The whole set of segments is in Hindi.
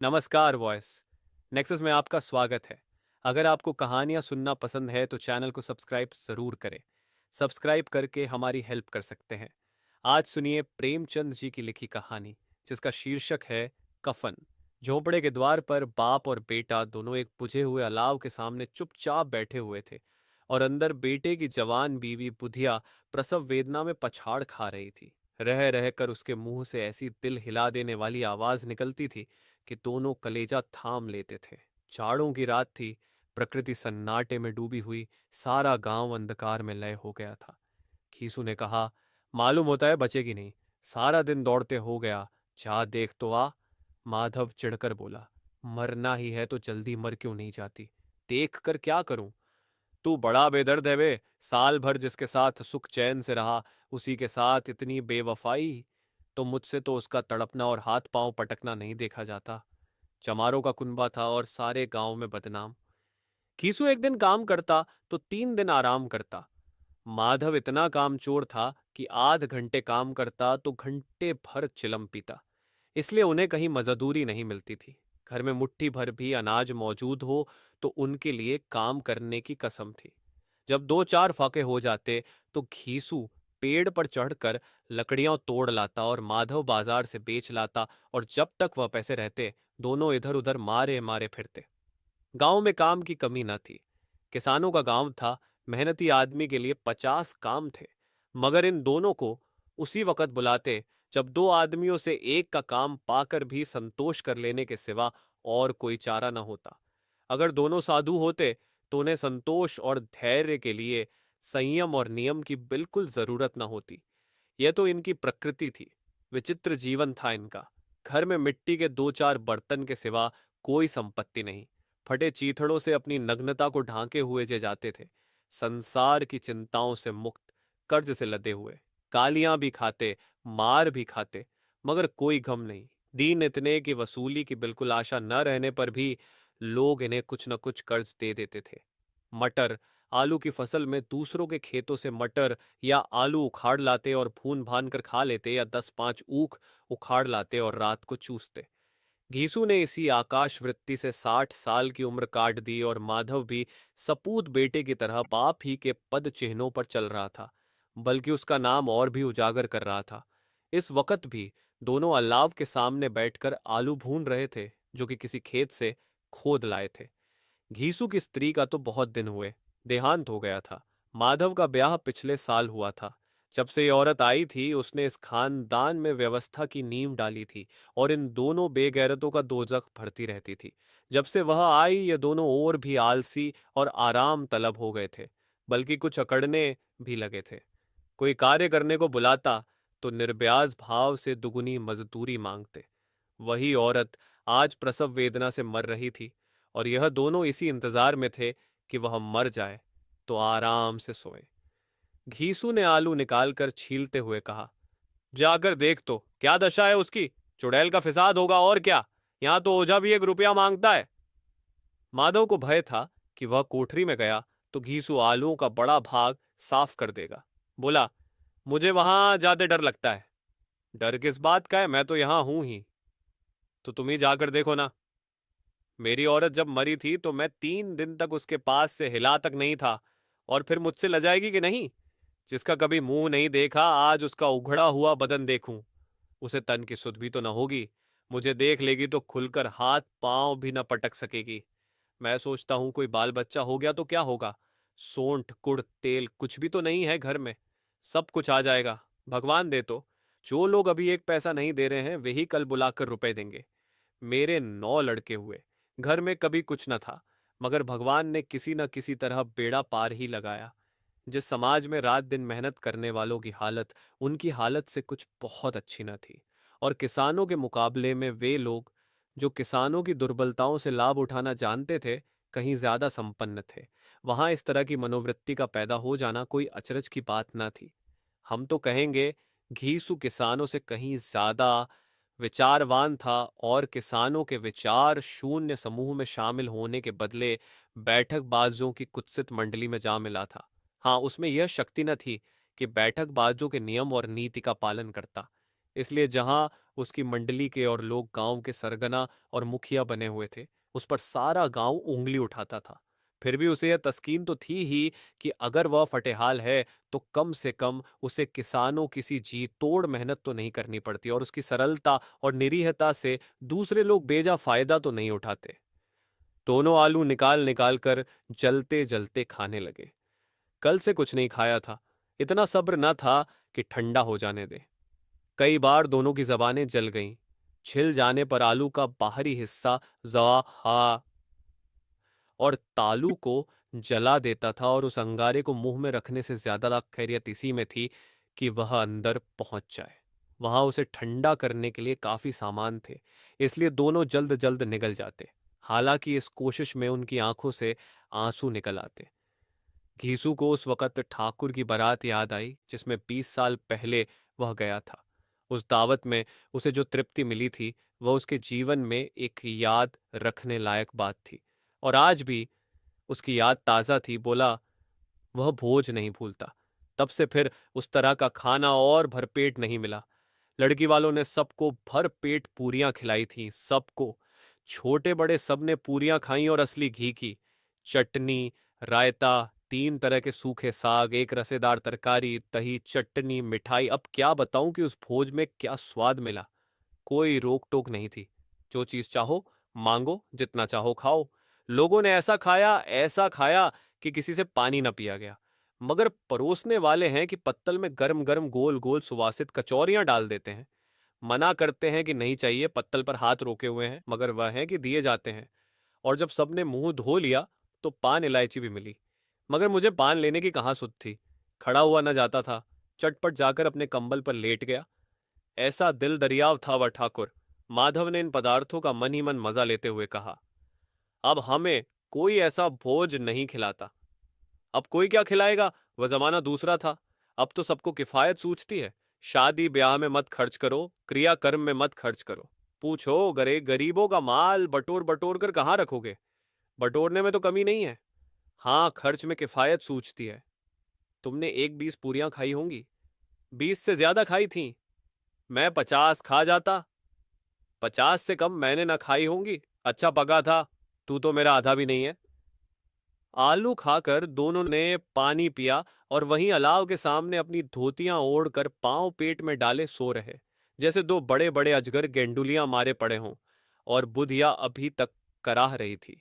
नमस्कार वॉइस नेक्सस में आपका स्वागत है। अगर आपको कहानियां सुनना पसंद है तो चैनल को सब्सक्राइब ज़रूर करें। सब्सक्राइब करके हमारी हेल्प कर सकते हैं। आज सुनिए प्रेमचंद जी की लिखी कहानी जिसका शीर्षक है कफन। झोंपड़े के द्वार पर बाप और बेटा दोनों एक बुझे हुए अलाव के सामने चुपचाप बैठे हुए थे और अंदर बेटे की जवान बीवी बुधिया प्रसव वेदना में पछाड़ खा रही थी। रह रहकर उसके मुंह से ऐसी दिल हिला देने वाली आवाज निकलती थी कि दोनों कलेजा थाम लेते थे। जाड़ों की रात थी। प्रकृति सन्नाटे में डूबी हुई। सारा गांव अंधकार में लय हो गया था। खीसू ने कहा, मालूम होता है बचेगी नहीं। सारा दिन दौड़ते हो गया। जा देख तो आ। माधव चिढ़कर बोला, मरना ही है तो जल्दी मर क्यों नहीं जाती? देख कर क्या करूं? तू बड़ा बेदर्द है बे। साल भर जिसके साथ सुख चैन से रहा, उसी के साथ इतनी बेवफाई। तो मुझसे तो उसका तड़पना और हाथ पांव पटकना नहीं देखा जाता। चमारों का कुनबा था और सारे गांव में बदनाम। खीसू एक दिन काम करता तो 3 दिन आराम करता। माधव इतना कामचोर था कि आध घंटे काम करता तो घंटे भर चिलम पीता। इसलिए उन्हें कहीं मजदूरी नहीं मिलती थी। घर में मुट्ठी भर भी अनाज मौजूद हो तो उनके लिए काम करने की कसम थी। जब 2-4 फाके हो जाते तो घीसू पेड़ पर चढ़कर लकड़ियां तोड़ लाता और माधव बाजार से बेच लाता, और जब तक वह पैसे रहते दोनों इधर उधर मारे मारे फिरते। गांव में काम की कमी न थी। किसानों का गांव था। मेहनती आदमी के लिए 50 काम थे। मगर इन दोनों को उसी वक्त बुलाते जब दो आदमियों से एक का काम पाकर भी संतोष कर लेने के सिवा और कोई चारा न होता। अगर दोनों साधु होते तो उन्हें संतोष और धैर्य के लिए संयम और नियम की बिल्कुल जरूरत न होती। यह तो इनकी प्रकृति थी। विचित्र जीवन था इनका। घर में मिट्टी के 2-4 बर्तन के सिवा कोई संपत्ति नहीं। फटे चीथड़ों से अपनी नग्नता को ढांके हुए जे जाते थे। संसार की चिंताओं से मुक्त, कर्ज से लदे हुए। गालियां भी खाते, मार भी खाते, मगर कोई गम नहीं। दीन इतने की वसूली की बिल्कुल आशा न रहने पर भी लोग इन्हें कुछ न कुछ कर्ज दे देते थे। मटर, आलू की फसल में दूसरों के खेतों से मटर या आलू उखाड़ लाते और भून भान कर खा लेते, या 10-5 ऊख उखाड़ लाते और रात को चूसते। घीसू ने इसी आकाश वृत्ति से 60 साल की उम्र काट दी और माधव भी सपूत बेटे की तरह बाप ही के पद चिन्हों पर चल रहा था, बल्कि उसका नाम और भी उजागर कर रहा था। इस वक्त भी दोनों अलाव के सामने बैठकर आलू भून रहे थे जो कि किसी खेत से खोद लाए थे। घीसू की स्त्री का तो बहुत दिन हुए, देहांत हो गया था। माधव का ब्याह पिछले साल हुआ था। जब से ये औरत आई थी उसने इस खानदान में व्यवस्था की नींव डाली थी और इन दोनों बेगैरतों का दोजख भरती रहती थी। जब से वह आई ये दोनों और भी आलसी और आराम तलब हो गए थे, बल्कि कुछ अकड़ने भी लगे थे। कोई कार्य करने को बुलाता तो निर्ब्याज भाव से दुगुनी मजदूरी मांगते। वही औरत आज प्रसव वेदना से मर रही थी और यह दोनों इसी इंतजार में थे कि वह मर जाए तो आराम से सोए। घीसू ने आलू निकालकर छीलते हुए कहा, जाकर देख तो क्या दशा है उसकी। चुड़ैल का फिसाद होगा और क्या। यहां तो ओझा भी 1 रुपया मांगता है। माधव को भय था कि वह कोठरी में गया तो घीसू आलूओं का बड़ा भाग साफ कर देगा। बोला, मुझे वहां जाते डर लगता है। डर किस बात का है, मैं तो यहां हूं ही। तो तुम ही जाकर देखो ना। मेरी औरत जब मरी थी तो मैं 3 दिन तक उसके पास से हिला तक नहीं था, और फिर मुझसे लजाएगी कि नहीं? जिसका कभी मुंह नहीं देखा आज उसका उघड़ा हुआ बदन देखूं। उसे तन की सुध भी तो न होगी। मुझे देख लेगी तो खुलकर हाथ पांव भी न पटक सकेगी। मैं सोचता हूं कोई बाल बच्चा हो गया तो क्या होगा। सोंठ कुड़ तेल कुछ भी तो नहीं है घर में। सब कुछ आ जाएगा, भगवान दे तो। जो लोग अभी 1 पैसा नहीं दे रहे हैं वही कल बुलाकर रुपए देंगे। मेरे 9 लड़के हुए, घर में कभी कुछ न था, मगर भगवान ने किसी न किसी तरह बेड़ा पार ही लगाया। जिस समाज में रात दिन मेहनत करने वालों की हालत उनकी हालत से कुछ बहुत अच्छी न थी, और किसानों के मुकाबले में वे लोग जो किसानों की दुर्बलताओं से लाभ उठाना जानते थे कहीं ज्यादा संपन्न थे, वहां इस तरह की मनोवृत्ति का पैदा हो जाना कोई अचरज की बात न थी। हम तो कहेंगे घीसू किसानों से कहीं ज्यादा विचारवान था और किसानों के विचार शून्य समूह में शामिल होने के बदले बैठकबाजों की कुत्सित मंडली में जा मिला था। हाँ, उसमें यह शक्ति न थी कि बैठकबाजों के नियम और नीति का पालन करता। इसलिए जहां उसकी मंडली के और लोग गांव के सरगना और मुखिया बने हुए थे, उस पर सारा गांव उंगली उठाता था। फिर भी उसे यह तस्कीन तो थी ही कि अगर वह फटेहाल है तो कम से कम उसे किसानों किसी जी तोड़ मेहनत तो नहीं करनी पड़ती और उसकी सरलता और निरीहता से दूसरे लोग बेजा फायदा तो नहीं उठाते। दोनों आलू निकाल निकाल कर जलते जलते खाने लगे। कल से कुछ नहीं खाया था, इतना सब्र न था कि ठंडा हो जाने दे। कई बार दोनों की जबानें जल गईं। छिल जाने पर आलू का बाहरी हिस्सा जवा हा और तालू को जला देता था और उस अंगारे को मुंह में रखने से ज्यादा खैरियत इसी में थी कि वह अंदर पहुंच जाए। वहां उसे ठंडा करने के लिए काफी सामान थे, इसलिए दोनों जल्द जल्द निकल जाते। हालांकि इस कोशिश में उनकी आंखों से आंसू निकल आते। घीसू को उस वक़्त ठाकुर की बारात याद आई जिसमें 20 साल पहले वह गया था। उस दावत में उसे जो तृप्ति मिली थी वह उसके जीवन में एक याद रखने लायक बात थी। और आज भी उसकी याद ताज़ा थी। बोला, वह भोज नहीं भूलता। तब से फिर उस तरह का खाना और भरपेट नहीं मिला। लड़की वालों ने सबको भर पेट पूरियां खिलाई थीं, सबको। छोटे बड़े सब ने पूरियां खाई और असली घी की। चटनी, रायता, 3 तरह के सूखे साग, एक रसेदार तरकारी, दही, चटनी, मिठाई। अब क्या बताऊं कि उस भोज में क्या स्वाद मिला। कोई रोक टोक नहीं थी। जो चीज चाहो मांगो, जितना चाहो खाओ। लोगों ने ऐसा खाया कि किसी से पानी न पिया गया। मगर परोसने वाले हैं कि पत्तल में गरम गरम गोल गोल सुवासित कचौरियां डाल देते हैं। मना करते हैं कि नहीं चाहिए, पत्तल पर हाथ रोके हुए हैं, मगर वह है कि दिए जाते हैं। और जब सबने मुंह धो लिया तो पान इलायची भी मिली। मगर मुझे पान लेने की कहाँ सुध थी। खड़ा हुआ न जाता था। चटपट जाकर अपने कंबल पर लेट गया। ऐसा दिल दरियाव था वह ठाकुर। माधव ने इन पदार्थों का मन ही मन मजा लेते हुए कहा, अब हमें कोई ऐसा भोज नहीं खिलाता। अब कोई क्या खिलाएगा, वह जमाना दूसरा था। अब तो सबको किफायत सूझती है। शादी ब्याह में मत खर्च करो, क्रियाकर्म में मत खर्च करो। पूछो, गरीबों का माल बटोर बटोर कर कहाँ रखोगे। बटोरने में तो कमी नहीं है, हाँ खर्च में किफायत सूझती है। तुमने 1-20 पूरियां खाई होंगी, 20 से ज्यादा खाई थीं। मैं 50 खा जाता। 50 से कम मैंने ना खाई होंगी। अच्छा पका था। तू तो मेरा आधा भी नहीं है। आलू खाकर दोनों ने पानी पिया और वहीं अलाव के सामने अपनी धोतियां ओढ़कर पांव पेट में डाले सो रहे, जैसे दो बड़े बड़े अजगर गेंडुलियां मारे पड़े हों। और बुधिया अभी तक कराह रही थी।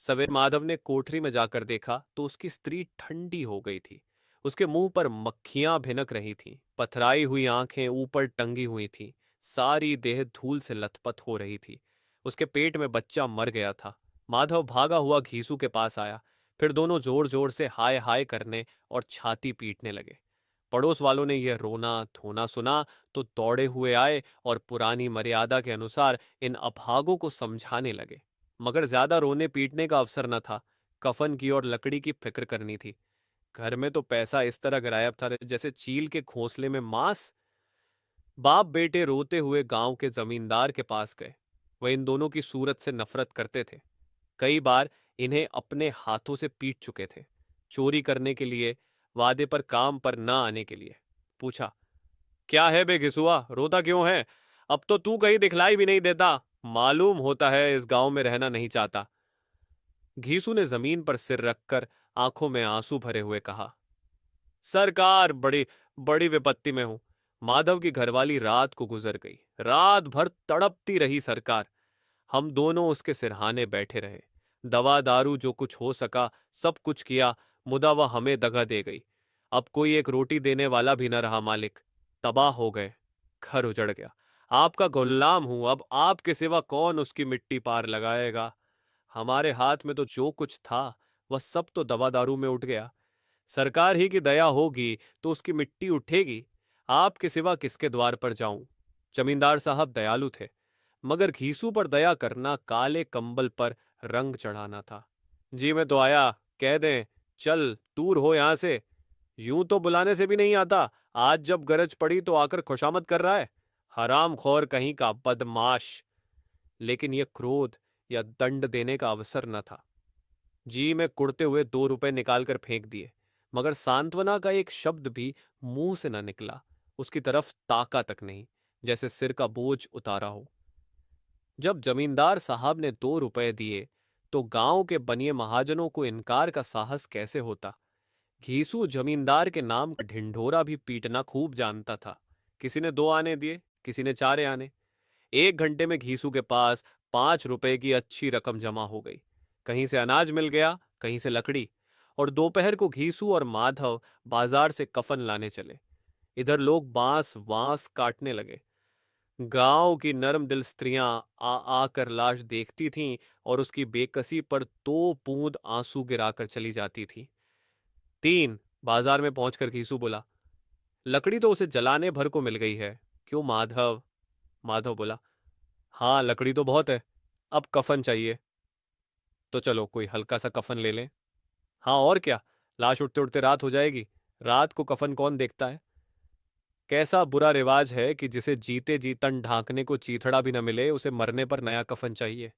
सवेर माधव ने कोठरी में जाकर देखा तो उसकी स्त्री ठंडी हो गई थी। उसके मुंह पर मक्खियां भिनक रही थीं, पथराई हुई आंखें ऊपर टंगी हुई थीं, सारी देह धूल से लथपथ हो रही थी। उसके पेट में बच्चा मर गया था। माधव भागा हुआ घीसू के पास आया। फिर दोनों जोर जोर से हाय हाय करने और छाती पीटने लगे। पड़ोस वालों ने यह रोना धोना सुना तो दौड़े हुए आए और पुरानी मर्यादा के अनुसार इन अभागों को समझाने लगे। मगर ज्यादा रोने पीटने का अवसर न था। कफन की और लकड़ी की फिक्र करनी थी। घर में तो पैसा इस तरह गायब था जैसे चील के घोंसले में मांस। बाप बेटे रोते हुए गांव के जमींदार के पास गए। वह इन दोनों की सूरत से नफरत करते थे। कई बार इन्हें अपने हाथों से पीट चुके थे, चोरी करने के लिए, वादे पर काम पर न आने के लिए। पूछा, क्या है बे घिसुआ, रोता क्यों है? अब तो तू कहीं दिखलाई भी नहीं देता। मालूम होता है इस गांव में रहना नहीं चाहता। घीसू ने जमीन पर सिर रखकर आंखों में आंसू भरे हुए कहा, सरकार, बड़ी बड़ी विपत्ति में हूं। माधव की घरवाली रात को गुजर गई। रात भर तड़पती रही सरकार। हम दोनों उसके सिरहाने बैठे रहे। दवा दारू जो कुछ हो सका सब कुछ किया, मुदा वह हमें दगा दे गई। अब कोई एक रोटी देने वाला भी न रहा मालिक। तबाह हो गए। घर उजड़ गया। आपका गुलाम हूं, अब आपके सिवा कौन उसकी मिट्टी पार लगाएगा। हमारे हाथ में तो जो कुछ था वह सब तो दवा दारू में उठ गया। सरकार ही की दया होगी तो उसकी मिट्टी उठेगी। आपके सिवा किसके द्वार पर जाऊं। जमींदार साहब दयालु थे, मगर घीसू पर दया करना काले कंबल पर रंग चढ़ाना था। जी मैं तो आया, कह दें चल दूर हो यहां से। यूं तो बुलाने से भी नहीं आता, आज जब गरज पड़ी तो आकर खुशामद कर रहा है। हराम खोर कहीं का बदमाश। लेकिन यह क्रोध या दंड देने का अवसर न था। जी में कुड़ते हुए 2 रुपए निकालकर फेंक दिए, मगर सांत्वना का एक शब्द भी मुंह से न निकला। उसकी तरफ ताका तक नहीं। जैसे सिर का बोझ उतारा हो। जब जमींदार साहब ने 2 रुपए दिए तो गांव के बनिए महाजनों को इनकार का साहस कैसे होता। घीसू जमींदार के नाम का ढिंढोरा भी पीटना खूब जानता था। किसी ने 2 आने दिए, किसी ने 4 आने। 1 घंटे में घीसू के पास 5 रुपए की अच्छी रकम जमा हो गई। कहीं से अनाज मिल गया, कहीं से लकड़ी। और दोपहर को घीसू और माधव बाजार से कफन लाने चले। इधर लोग बांस वांस काटने लगे। गांव की नरम दिल स्त्रियां आ आकर लाश देखती थीं और उसकी बेकसी पर 2 बूंद आंसू गिराकर चली जाती थीं। 3 बाजार में पहुंचकर घीसू बोला, लकड़ी तो उसे जलाने भर को मिल गई है। क्यों माधव? माधव बोला, हाँ लकड़ी तो बहुत है, अब कफन चाहिए। तो चलो कोई हल्का सा कफन ले लें। हाँ और क्या, लाश उठते उठते रात हो जाएगी। रात को कफन कौन देखता है? कैसा बुरा रिवाज है कि जिसे जीते जी तन ढांकने को चीथड़ा भी न मिले, उसे मरने पर नया कफन चाहिए।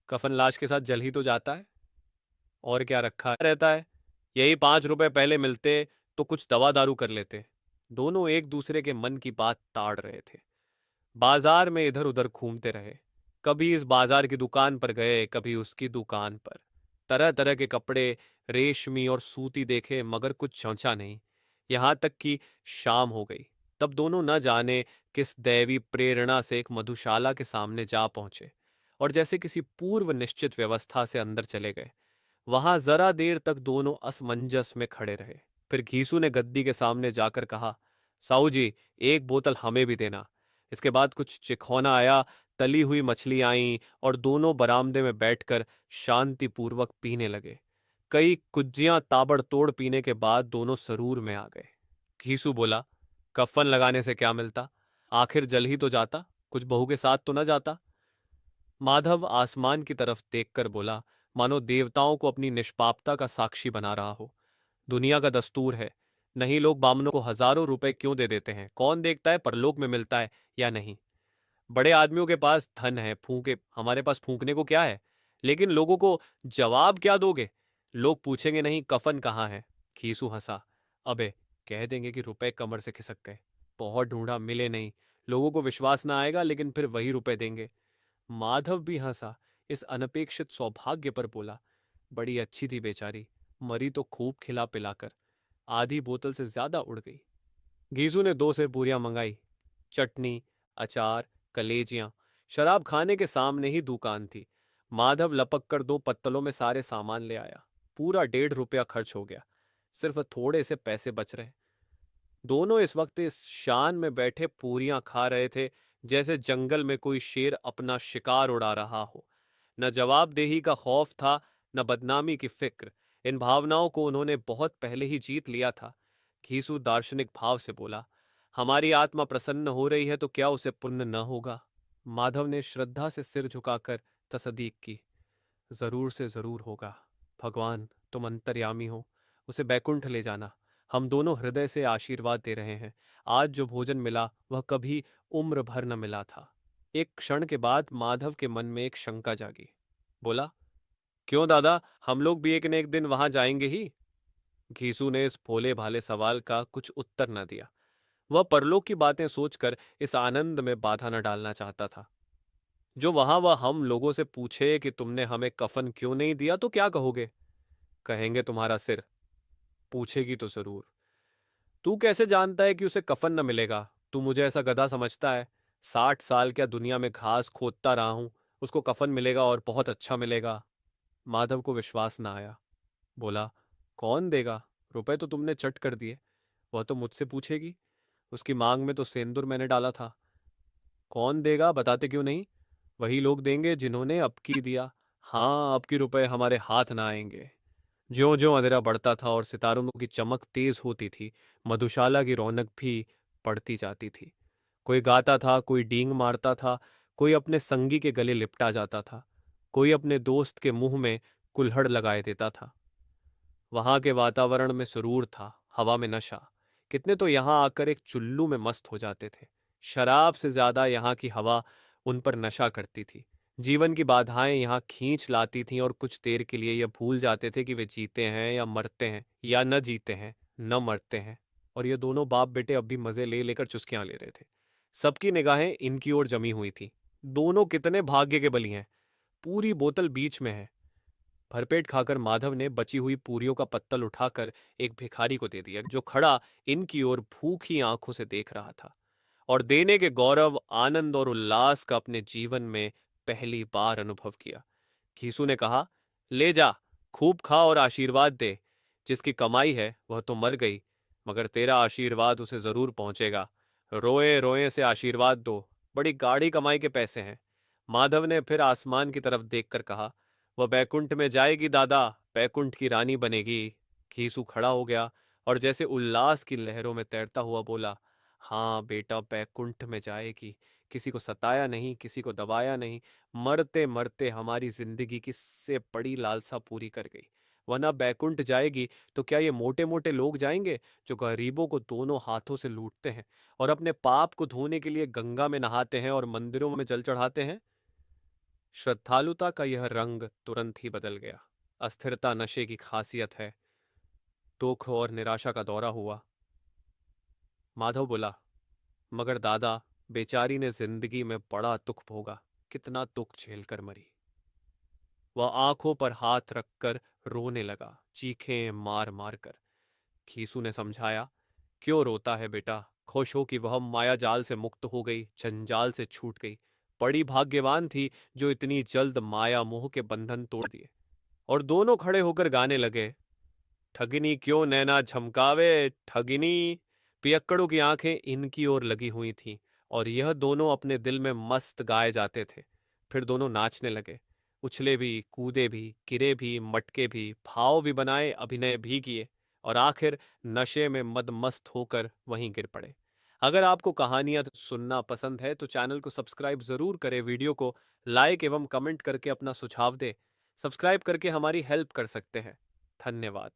कफन लाश के साथ जल ही तो जाता है, और क्या रखा रहता है। यही 5 रुपए पहले मिलते तो कुछ दवा दारू कर लेते। दोनों एक दूसरे के मन की बात ताड़ रहे थे। बाजार में इधर उधर घूमते रहे। कभी इस बाजार की दुकान पर गए, कभी उसकी दुकान पर। तरह तरह के कपड़े, रेशमी और सूती देखे, मगर कुछ जंचा नहीं। यहां तक कि शाम हो गई। तब दोनों न जाने किस दैवी प्रेरणा से एक मधुशाला के सामने जा पहुंचे और जैसे किसी पूर्व निश्चित व्यवस्था से अंदर चले गए। वहां जरा देर तक दोनों असमंजस में खड़े रहे। फिर घीसू ने गद्दी के सामने जाकर कहा, साहू जी, एक बोतल हमें भी देना। इसके बाद कुछ चिखौना आया, तली हुई मछली आई और दोनों बरामदे में बैठकर शांतिपूर्वक पीने लगे। कई कुज्जियां ताबड़तोड़ पीने के बाद दोनों सरूर में आ गए। घीसू बोला, कफन लगाने से क्या मिलता? आखिर जल ही तो जाता, कुछ बहू के साथ तो न जाता। माधव आसमान की तरफ देखकर बोला, मानो देवताओं को अपनी निष्पापता का साक्षी बना रहा हो। दुनिया का दस्तूर है। नहीं, लोग बामनों को हजारों रुपए क्यों दे देते हैं? कौन देखता है परलोक में मिलता है या नहीं। बड़े आदमियों के पास धन है, फूंके, हमारे पास फूंकने को क्या है? लेकिन लोगों को जवाब क्या दोगे? लोग पूछेंगे नहीं कफन कहाँ है। खीसू हंसा, अबे, कह देंगे कि रुपए कमर से खिसक गए, बहुत ढूंढा मिले नहीं। लोगों को विश्वास ना आएगा, लेकिन फिर वही रुपए देंगे। माधव भी हंसा। इस अनपेक्षित सौभाग्य पर बोला, बड़ी अच्छी थी बेचारी, मरी तो खूब खिला पिलाकर। आधी बोतल से ज्यादा उड़ गई। गीजू ने 2 से पूरियां मंगाई। चटनी, अचार, कलेजियां। शराब खाने के सामने ही दुकान थी। माधव लपक कर 2 पत्तलों में सारे सामान ले आया। पूरा 1.5 रुपया खर्च हो गया। सिर्फ थोड़े से पैसे बच रहे। दोनों इस वक्त इस शान में बैठे पूरियां खा रहे थे जैसे जंगल में कोई शेर अपना शिकार उड़ा रहा हो। न जवाबदेही का खौफ था, न बदनामी की फिक्र। इन भावनाओं को उन्होंने बहुत पहले ही जीत लिया था। घीसू दार्शनिक भाव से बोला, हमारी आत्मा प्रसन्न हो रही है तो क्या उसे पुण्य न होगा? माधव ने श्रद्धा से सिर झुकाकर तसदीक की, जरूर से जरूर होगा। भगवान, तुम अंतर्यामी हो, उसे बैकुंठ ले जाना। हम दोनों हृदय से आशीर्वाद दे रहे हैं। आज जो भोजन मिला वह कभी उम्र भर न मिला था। एक क्षण के बाद माधव के मन में एक शंका जागी। बोला, क्यों दादा, हम लोग भी एक न एक दिन वहां जाएंगे ही। घीसू ने इस भोले भाले सवाल का कुछ उत्तर न दिया। वह परलोक की बातें सोचकर इस आनंद में बाधा न डालना चाहता था। जो वहां वह हम लोगों से पूछे कि तुमने हमें कफन क्यों नहीं दिया तो क्या कहोगे? कहेंगे तुम्हारा सिर। पूछेगी तो जरूर। तू कैसे जानता है कि उसे कफन न मिलेगा? तू मुझे ऐसा गधा समझता है? 60 साल क्या दुनिया में घास खोदता रहा हूं, उसको कफन मिलेगा और बहुत अच्छा मिलेगा। माधव को विश्वास न आया। बोला, कौन देगा? रुपए तो तुमने चट कर दिए। वह तो मुझसे पूछेगी। उसकी मांग में तो सेंदूर मैंने डाला था। कौन देगा, बताते क्यों नहीं? वही लोग देंगे जिन्होंने अब की दिया। हाँ, अब की रुपए हमारे हाथ ना आएंगे। ज्यों ज्यों अंधेरा बढ़ता था और सितारों की चमक तेज होती थी, मधुशाला की रौनक भी बढ़ती जाती थी। कोई गाता था, कोई डींग मारता था, कोई अपने संगी के गले लिपटा जाता था, कोई अपने दोस्त के मुंह में कुल्हड़ लगाए देता था। वहां के वातावरण में सुरूर था, हवा में नशा। कितने तो यहां आकर एक चुल्लू में मस्त हो जाते थे। शराब से ज्यादा यहाँ की हवा उन पर नशा करती थी। जीवन की बाधाएं यहाँ खींच लाती थीं और कुछ देर के लिए यह भूल जाते थे कि वे जीते हैं या मरते हैं, या न जीते हैं न मरते हैं। और ये दोनों बाप बेटे अब भी मजे ले लेकर चुस्कियां ले रहे थे। सबकी निगाहें इनकी ओर जमी हुई थी। दोनों कितने भाग्य के बली हैं। पूरी बोतल बीच में है। भरपेट खाकर माधव ने बची हुई पूरियों का पत्तल उठाकर एक भिखारी को दे दिया, जो खड़ा इनकी ओर भूखी आंखों से देख रहा था और देने के गौरव, आनंद और उल्लास का अपने जीवन में पहली बार अनुभव किया। खीसू ने कहा, ले जा, खूब खा और आशीर्वाद दे। जिसकी कमाई है वह तो मर गई, मगर तेरा आशीर्वाद उसे जरूर पहुंचेगा। रोए रोए से आशीर्वाद दो, बड़ी गाढ़ी कमाई के पैसे हैं। माधव ने फिर आसमान की तरफ देखकर कहा, वह बैकुंठ में जाएगी दादा, बैकुंठ की रानी बनेगी। खीसू खड़ा हो गया और जैसे उल्लास की लहरों में तैरता हुआ बोला, हाँ बेटा, बैकुंठ में जाएगी। किसी को सताया नहीं, किसी को दबाया नहीं, मरते मरते हमारी जिंदगी की इससे बड़ी लालसा पूरी कर गई। वरना बैकुंठ जाएगी तो क्या ये मोटे मोटे लोग जाएंगे, जो गरीबों को दोनों हाथों से लूटते हैं और अपने पाप को धोने के लिए गंगा में नहाते हैं और मंदिरों में जल चढ़ाते हैं? श्रद्धालुता का यह रंग तुरंत ही बदल गया। अस्थिरता नशे की खासियत है। दुख और निराशा का दौरा हुआ। माधव बोला, मगर दादा, बेचारी ने जिंदगी में बड़ा दुख भोगा, कितना दुख झेलकर मरी। वह आंखों पर हाथ रखकर रोने लगा, चीखें मार मार कर। खीसू ने समझाया, क्यों रोता है बेटा, खुश हो कि वह माया जाल से मुक्त हो गई, जंजाल से छूट गई। बड़ी भाग्यवान थी जो इतनी जल्द माया मोह के बंधन तोड़ दिए। और दोनों खड़े होकर गाने लगे, ठगिनी क्यों नैना झमकावे, ठगिनी। पियक्कड़ों की आंखें इनकी ओर लगी हुई थीं और यह दोनों अपने दिल में मस्त गाए जाते थे। फिर दोनों नाचने लगे, उछले भी, कूदे भी, गिरे भी, मटके भी, भाव भी बनाए, अभिनय भी किए और आखिर नशे में मदमस्त होकर वहीं गिर पड़े। अगर आपको कहानियां सुनना पसंद है तो चैनल को सब्सक्राइब जरूर करें, वीडियो को लाइक एवं कमेंट करके अपना सुझाव दें। सब्सक्राइब करके हमारी हेल्प कर सकते हैं। धन्यवाद।